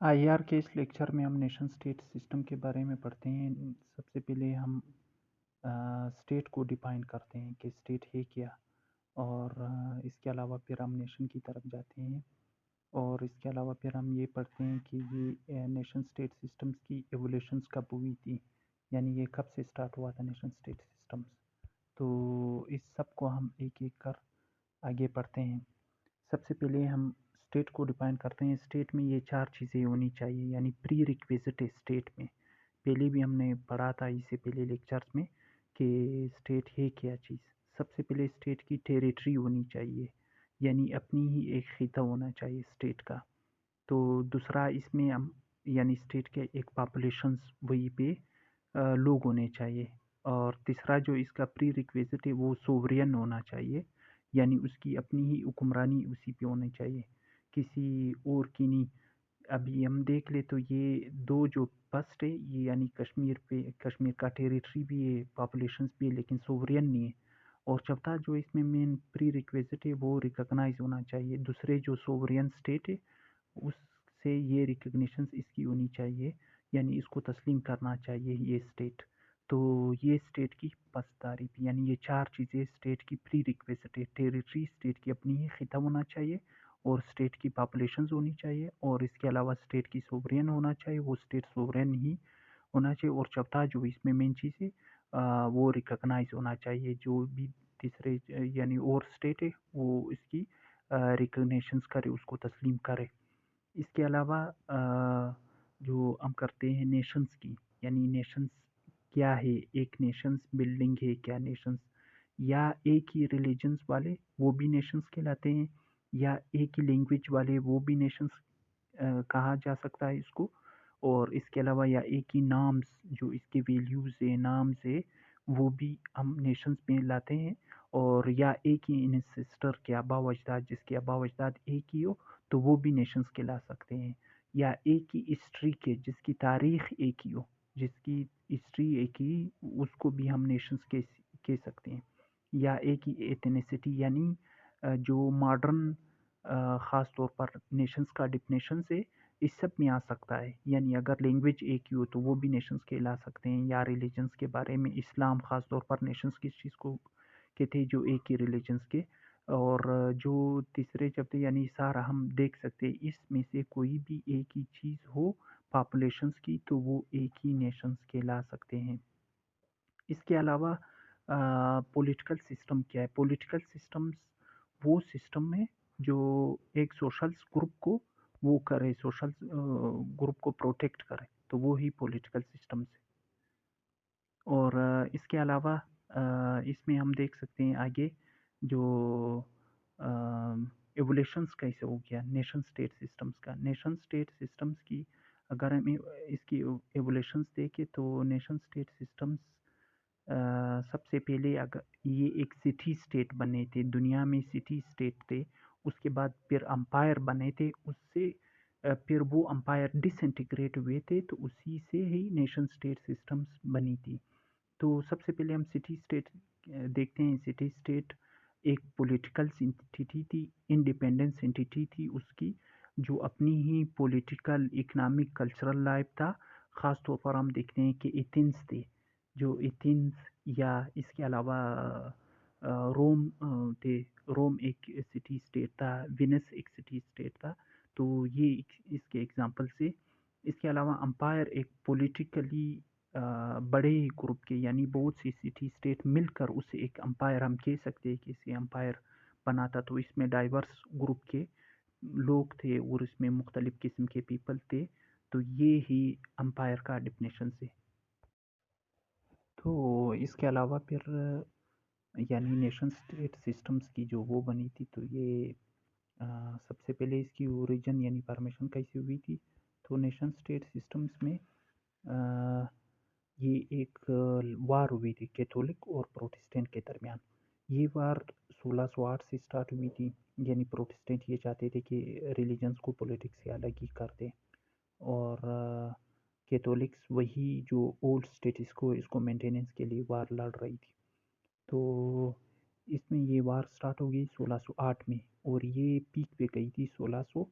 IR के इस lecture में हम नेशन स्टेट सिस्टम के बारे में पढ़ते हैं। सबसे पहले हम स्टेट को डिफाइन करते हैं कि स्टेट है क्या, और इसके अलावा फिर हम नेशन की तरफ जाते हैं, और इसके अलावा फिर हम ये पढ़ते हैं कि ये नेशन स्टेट सिस्टम्स की एवोल्यूशंस कब हुई थी, यानी ये कब से स्टार्ट हुआ था नेशन स्टेट सिस्टम्स। तो इस सब को हम एक एक कर आगे पढ़ते हैं। सबसे पहले हम स्टेट को डिफाइन करते हैं। स्टेट में ये 4 चीज़ें होनी चाहिए, यानी प्री रिक्विजिट है स्टेट में। पहले भी हमने पढ़ा था इससे पहले लेक्चर्स में कि स्टेट है क्या चीज़। सबसे पहले स्टेट की टेरिटरी होनी चाहिए, यानी अपनी ही एक खिता होना चाहिए स्टेट का। तो दूसरा इसमें हम यानी स्टेट के एक पॉपुलेशंस वही पे लोग होने चाहिए। और तीसरा जो इसका प्री रिक्विजिट है वो सोवरियन होना चाहिए, यानी उसकी अपनी ही हुक्मरानी उसी पे होनी चाहिए, किसी और की नहीं। अभी हम देख ले तो ये दो जो फर्स्ट है ये यानी कश्मीर पे, कश्मीर का टेरिटरी भी है, पॉपुलेशंस भी है, लेकिन सोवरियन नहीं है। और चौथा जो इसमें मेन प्री रिक्विजिट है वो रिकॉग्नाइज होना चाहिए दूसरे जो सोवरियन स्टेट है उससे, ये रिकग्निशन इसकी होनी चाहिए, यानी इसको तस्लीम करना चाहिए ये स्टेट। तो ये स्टेट की बस तारीफ, यानी ये 4 चीज़ें स्टेट की प्री रिक्विजिट है। टेरिटरी स्टेट की अपनी ही खिता होना चाहिए, और स्टेट की पॉपुलेशंस होनी चाहिए, और इसके अलावा स्टेट की सोवरेन होना चाहिए, वो स्टेट सोवरेन ही होना चाहिए। और चौथा जो इसमें मेन चीज़ है वो रिकॉग्नाइज होना चाहिए, जो भी तीसरे यानी और स्टेट है वो इसकी रिकग्निशंस करे, उसको तस्लीम करे। इसके अलावा जो हम करते हैं नेशंस की, यानी नेशंस क्या है, एक नेशंस बिल्डिंग है क्या नेशंस, या एक ही रिलीजन्स वाले वो भी नेशंस कहलाते हैं, या एक ही लैंग्वेज वाले वो भी नेशंस कहा जा सकता है इसको। और इसके अलावा या एक ही नाम्स जो इसके वैल्यूज़ है, नाम्स है, वो भी हम नेशंस में लाते हैं। और या एक ही इंसेस्टर के आबा अजदाद, जिसके आबा अजदाद एक ही हो, तो वो भी नेशंस कहला सकते हैं। या एक ही हिस्ट्री के जिसकी तारीख एक ही हो, जिसकी हिस्ट्री एक ही, उसको भी हम नेशंस कह सकते हैं। या एक ही एथनिसिटी, यानी जो मॉडर्न ख़ास तौर पर नेशंस का डिफिनेशन से इस सब में आ सकता है, यानी अगर लैंग्वेज एक ही हो तो वो भी नेशंस कहला सकते हैं। या रिलीजन्स के बारे में इस्लाम ख़ास तौर पर नेशंस किस चीज़ को कहते हैं, जो एक ही रिलीजन्स के। और जो तीसरे शब्द यानी सारा हम देख सकते हैं, इसमें से कोई भी एक ही चीज़ हो पॉपुलेशंस की, तो वो एक ही नेशंस कहला सकते हैं। इसके अलावा पॉलिटिकल सिस्टम क्या है? पॉलिटिकल सिस्टम्स वो सिस्टम है जो एक सोशल ग्रुप को वो करे, सोशल ग्रुप को प्रोटेक्ट करे, तो वो ही पॉलिटिकल सिस्टम्स है। और इसके अलावा इसमें हम देख सकते हैं आगे जो एवोल्यूशंस कैसे हो गया नेशन स्टेट सिस्टम्स का। नेशन स्टेट सिस्टम्स की अगर हम इसकी एवोल्यूशंस देखें तो नेशन स्टेट सिस्टम्स सबसे पहले अगर ये एक सिटी स्टेट बने थे, दुनिया में सिटी स्टेट थे। उसके बाद फिर अम्पायर बने थे, उससे फिर वो अम्पायर डिसइंटीग्रेट हुए थे, तो उसी से ही नेशन स्टेट सिस्टम्स बनी थी। तो सबसे पहले हम सिटी स्टेट देखते हैं। सिटी स्टेट एक पॉलिटिकल एंटिटी थी, इंडिपेंडेंस एंटिटी थी उसकी, जो अपनी ही पॉलिटिकल, इकोनॉमिक, कल्चरल लाइफ था। ख़ास तौर पर हम देखते हैं कि एथेंस थे, जो एथेंस, या इसके अलावा रोम थे। रोम एक सिटी स्टेट था, वेनिस एक सिटी स्टेट था। तो ये इसके एग्जांपल से। इसके अलावा अम्पायर एक पॉलिटिकली बड़े ग्रुप के, यानी बहुत सी सिटी स्टेट मिलकर उसे एक अम्पायर हम कह सकते हैं कि इसे अम्पायर बना था। तो इसमें डाइवर्स ग्रुप के लोग थे और इसमें मुख्तलिफ किस्म के पीपल थे। तो ये ही अम्पायर का डिफिनेशन है। तो इसके अलावा फिर यानी नेशन स्टेट सिस्टम्स की जो वो बनी थी, तो ये सबसे पहले इसकी ओरिजिन यानी फॉर्मेशन कैसे हुई थी। तो नेशन स्टेट सिस्टम्स में ये एक वार हुई थी कैथोलिक और प्रोटेस्टेंट के दरमियान। ये वार 1608 से स्टार्ट हुई थी, यानी प्रोटेस्टेंट ये चाहते थे कि रिलीजन्स को पॉलिटिक्स से अलग ही कर दें, और कैथोलिक्स वही जो ओल्ड स्टेटस को इसको मेंटेनेंस के लिए वार लड़ रही थी। तो इसमें ये वार स्टार्ट हो गई 1608 में, और ये पीक पे गई थी 1600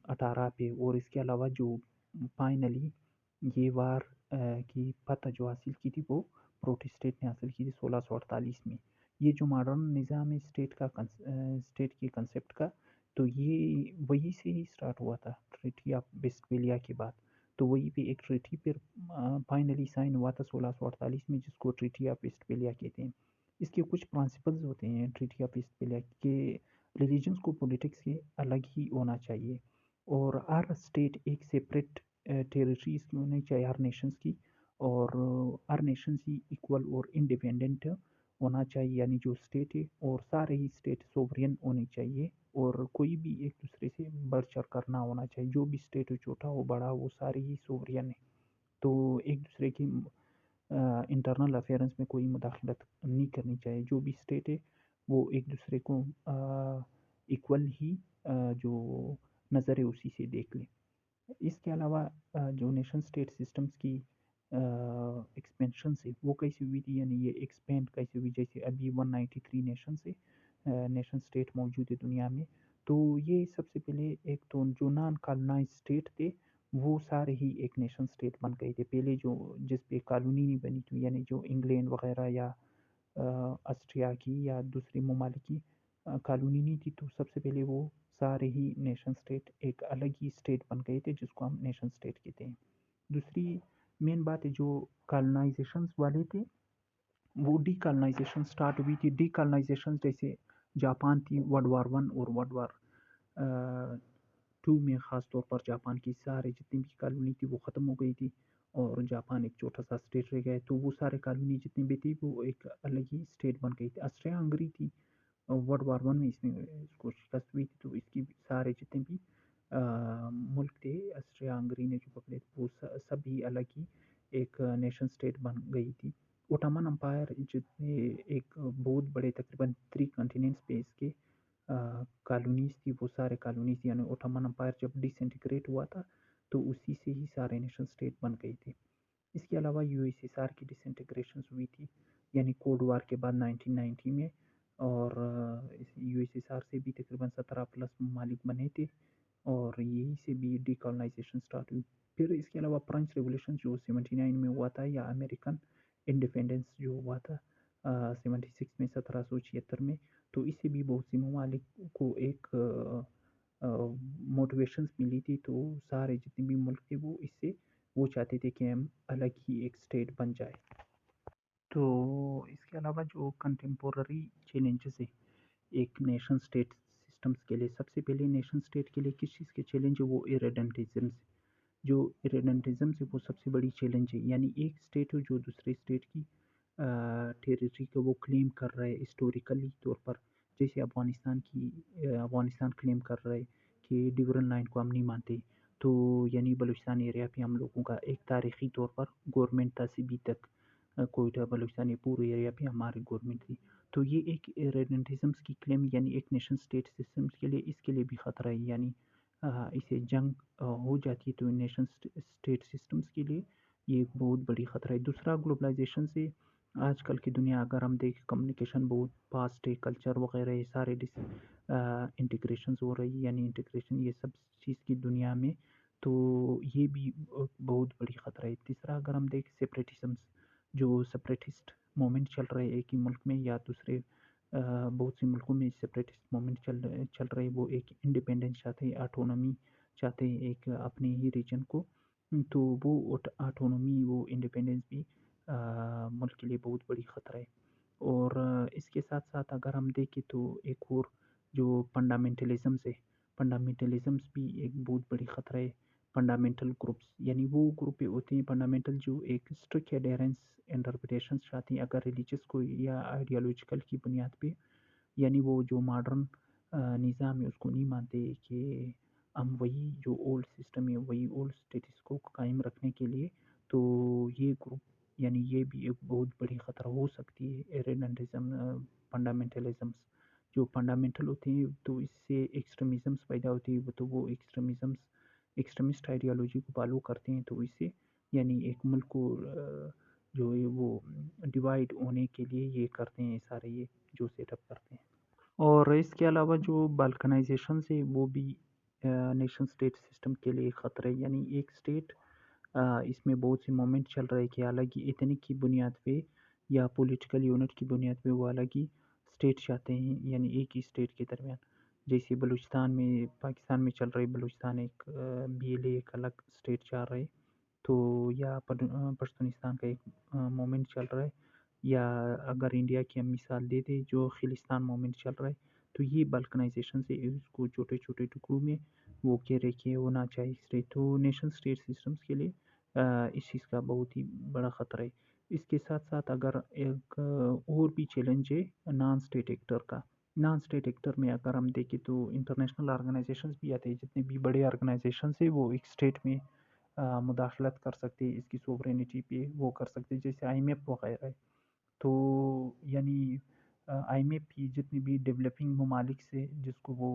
18 पे, और इसके अलावा जो फाइनली ये वार की फतह जो हासिल की थी वो प्रोटेस्टेंट ने हासिल की थी 1648 में। ये जो मॉडर्न निज़ाम है स्टेट के कंसेप्ट का, तो ये वहीं से ही स्टार्ट हुआ था ट्रीटी ऑफ वेस्टफेलिया के बाद। तो वहीं पे एक ट्रीटी फिर फाइनली साइन हुआ था 1648 में, जिसको ट्रीटी ऑफ वेस्टफेलिया कहते हैं। इसके कुछ प्रिंसिपल्स होते हैं ट्रीटी ऑफ वेस्टफेलिया के। रिलीजन्स को पॉलिटिक्स से अलग ही होना चाहिए, और हर स्टेट एक सेपरेट टेरिटरी इसकी होनी चाहिए हर नेशंस की, और हर नेशंस ही इक्वल और इंडिपेंडेंट होना चाहिए, यानी जो स्टेट है, और सारे ही स्टेट सोवरियन होने चाहिए, और कोई भी एक दूसरे से बढ़ चढ़ कर ना होना चाहिए। जो भी स्टेट हो, छोटा हो बड़ा हो, वो सारे ही सोवरियन है। तो एक दूसरे की इंटरनल अफेयर्स में कोई मुदाखलत नहीं करनी चाहिए। जो भी स्टेट है वो एक दूसरे को इक्वल ही जो नज़र है उसी से देख ले। इसके अलावा जो नेशन स्टेट सिस्टम्स की एक्सपेंशन से वो कैसे हुई थी, यानी ये एक्सपेंड कैसे हुई, जैसे अभी 193 नेशन से नेशन स्टेट मौजूद है दुनिया में। तो ये सबसे पहले एक तो जो नॉन कॉलोनाइज स्टेट थे वो सारे ही एक नेशन स्टेट बन गए थे पहले, जो जिस पे कॉलोनी नहीं बनी थी, यानी जो इंग्लैंड वगैरह या ऑस्ट्रिया की या दूसरी ममालिक की कॉलोनी नहीं थी, तो सबसे पहले वो सारे ही नेशन स्टेट एक अलग ही स्टेट बन गए थे, जिसको हम नेशन स्टेट कहते हैं। दूसरी मेन बात है, जो कॉलोनाइजेशन वाले थे वो डीकॉलोनाइजेशन स्टार्ट हुई थी। डीकॉलोनाइजेशन जैसे जापान थी वर्ल्ड वार 1 और वर्ल्ड वार 2 में ख़ास तौर पर जापान की सारे जितनी भी कॉलोनी थी वो ख़त्म हो गई थी, और जापान एक छोटा सा स्टेट रह गया। तो वो सारे कॉलोनी जितनी भी थी वो एक अलग ही स्टेट बन गई थी। ऑस्ट्रिया हंगरी थी वर्ल्ड वार 1 में, इसमें इसको शिकस्त हुई थी, तो इसकी सारे जितने भी मुल्क थे ऑस्ट्रिया हंगरी ने जो पकड़े थे वो सभी अलग ही एक नेशन स्टेट बन गई थी। ओटोमन अम्पायर जितने एक बहुत बड़े तकरीबन 3 कॉन्टिनेंट्स पे इसके कॉलोनीज थी, वो सारे कॉलोनीज, यानी ओटोमन अम्पायर जब डिसइंटीग्रेट हुआ था तो उसी से ही सारे नेशन स्टेट बन गए थे। इसके अलावा यूएसएसआर की डिसइंटीग्रेशन हुई थी, यानी कोल्ड वार के बाद 1990 में, और यूएसएसआर से भी तकरीबन 17 प्लस ममालिक बने थे, और यहीं से भी डीकॉलोनाइजेशन स्टार्ट हुई। फिर इसके अलावा फ्रेंच रेवोल्यूशन जो 79 में हुआ था, या अमेरिकन इंडिपेंडेंस जो हुआ था 76 में 1776 में, तो इससे भी बहुत सी ममालिक को एक मोटिवेशंस मिली थी। तो सारे जितने भी मुल्क थे वो चाहते थे कि हम अलग ही एक स्टेट बन जाए। तो इसके अलावा जो कंटेम्पोररी चैलेंजेस है एक नेशन स्टेट सिस्टम्स के लिए, सबसे पहले नेशन स्टेट के लिए किस चीज़ के चैलेंज है, वो इरेडेंटिज्म। जो इरेडेंटिज्म है वो सबसे बड़ी चैलेंज है, यानी एक स्टेट हो जो दूसरे स्टेट की टेरिटरी को वो क्लेम कर रहा है हिस्टोरिकली तौर पर। जैसे अफगानिस्तान क्लेम कर रहा है कि ड्यूरल लाइन को हम नहीं मानते, तो यानी बलूचिस्तान एरिया पे हम लोगों का एक तारीखी तौर पर गवर्नमेंट था सीबी तक, कोयटा बलूचिस्तान ये पूरे एरिया पे हमारी गवर्नमेंट थी। तो ये एक इरेडेंटिज्म की क्लेम, यानी एक नेशन स्टेट सिस्टम्स के लिए इसके लिए भी खतरा है, यानी इसे जंग हो जाती है तो नेशन स्टेट सिस्टम्स के लिए ये एक बहुत बड़ी खतरा है। दूसरा ग्लोबलाइजेशन से आजकल की दुनिया अगर हम देखें, कम्युनिकेशन बहुत फास्ट है, कल्चर वगैरह ये सारे इंटीग्रेशन हो रही है, यानी इंटीग्रेशन ये सब चीज़ की दुनिया में, तो ये भी बहुत बड़ी खतरा है। तीसरा अगर हम देखें सेपरेटिज्म, जो सेपरेटिस्ट मोमेंट चल रहे हैं एक ही मुल्क में या दूसरे बहुत से मुल्कों में सेपरेटिस्ट मोमेंट चल रहे हैं, वो एक इंडिपेंडेंस चाहते हैं, ऑटोनॉमी चाहते हैं एक अपने ही रीजन को। तो वो ऑटोनॉमी वो इंडिपेंडेंस भी मुल्क के लिए बहुत बड़ी खतरा है। और इसके साथ साथ अगर हम देखें तो एक और जो फंडामेंटलिज्म्स है, फंडामेंटलिज्म्स भी एक बहुत बड़ी खतरा है। फंडामेंटल ग्रुप्स, यानी वो ग्रुप होते हैं फंडामेंटल जो एक स्ट्रिक्ट एडेरेंस इंटरप्रिटेशन चाहती हैं अगर रिलीजियस को या आइडियोलॉजिकल की बुनियाद पे, यानी वो जो मॉडर्न निज़ाम है उसको नहीं मानते कि हम वही जो ओल्ड सिस्टम है वही ओल्ड स्टेटस को कायम रखने के लिए। तो ये ग्रुप, यानी ये भी एक बहुत बड़ी खतरा हो सकती है इरेडेंटिज्म फंडामेंटलिज्म्स। जो फंडामेंटल होते हैं तो इससे एक्सट्रीमिज़म्स पैदा होती है, तो वो एक्सट्रीमिस्ट आइडियोलॉजी को फॉलो करते हैं, तो इससे यानी एक मुल्क को जो है वो डिवाइड होने के लिए ये करते हैं, सारे ये जो सेटअप करते हैं। और इसके अलावा जो बाल्कनाइजेशन है वो भी نیشن اسٹیٹ سسٹم کے لیے خطرہ ہے. یعنی ایک اسٹیٹ اس میں بہت سے مومنٹ چل رہے کہ الگ ہی ایتھنک کی بنیاد پہ یا پولیٹیکل یونٹ کی بنیاد پہ وہ الگ ہی اسٹیٹ چاہتے ہیں، یعنی ایک ہی اسٹیٹ کے درمیان. جیسے بلوچستان میں پاکستان میں چل رہی، بلوچستان ایک بی ایل اے ایک الگ اسٹیٹ چاہ رہے، تو یا پشتونستان کا ایک مومنٹ چل رہا ہے، یا اگر انڈیا کی ہم مثال دے دیں جو خلستان مومنٹ چل رہا ہے، تو یہ بلکنائزیشن سے اس کو چھوٹے چھوٹے ٹکڑوں میں وہ کہہ رہے کہ ہونا چاہیے اسٹیٹ. تو نیشن اسٹیٹ سسٹمس کے لیے اس چیز کا بہت ہی بڑا خطرہ ہے. اس کے ساتھ ساتھ اگر ایک اور بھی چیلنج ہے نان اسٹیٹ ایکٹر کا. نان اسٹیٹ ایکٹر میں اگر ہم دیکھیں تو انٹرنیشنل آرگنائزیشنز بھی آتے ہیں، جتنے بھی بڑے آرگنائزیشنز ہیں وہ ایک اسٹیٹ میں مداخلت کر سکتے ہیں، اس کی سوورینٹی پہ وہ کر سکتے ہیں، جیسے آئی ایم ایف وغیرہ ہے. تو یعنی آئی ایم ایف کی جتنی بھی ڈیولپنگ ممالک سے جس کو وہ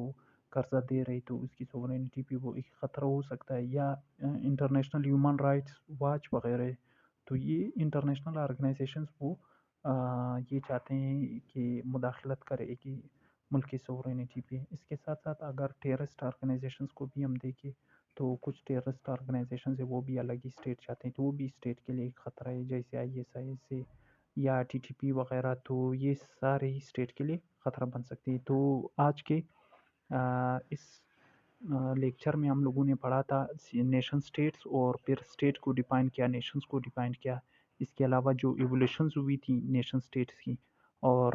قرضہ دے رہے تو اس کی سوورینٹی پہ وہ ایک خطرہ ہو سکتا ہے، یا انٹرنیشنل ہیومن رائٹس واچ وغیرہ ہے. تو یہ انٹرنیشنل آرگنائزیشنز وہ یہ چاہتے ہیں کہ مداخلت کرے کہ ملک کی سوورینٹی پہ. اس کے ساتھ ساتھ اگر ٹیررسٹ آرگنائزیشنز کو بھی ہم دیکھیں تو کچھ ٹیررسٹ آرگنائزیشنز ہیں وہ بھی الگ ہی اسٹیٹ چاہتے ہیں، تو وہ بھی اسٹیٹ کے لیے ایک خطرہ ہے، جیسے آئی ایس آئی سے یا ٹی ٹی پی وغیرہ. تو یہ سارے ہی اسٹیٹ کے لیے خطرہ بن سکتے ہیں. تو آج کے اس لیکچر میں ہم لوگوں نے پڑھا تھا نیشن اسٹیٹس، اور پھر اسٹیٹ کو ڈیفائن کیا، نیشنز کو ڈیفائن کیا. اس کے علاوہ جو ایولیوشنز ہوئی تھی نیشن اسٹیٹس کی، اور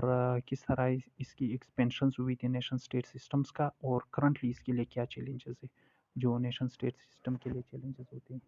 کس طرح اس کی ایکسپینشنز ہوئی تھی نیشن اسٹیٹ سسٹمز کا، اور کرنٹلی اس کے لیے کیا چیلنجز ہے جو نیشن اسٹیٹ سسٹم کے لیے چیلنجز ہوتے ہیں.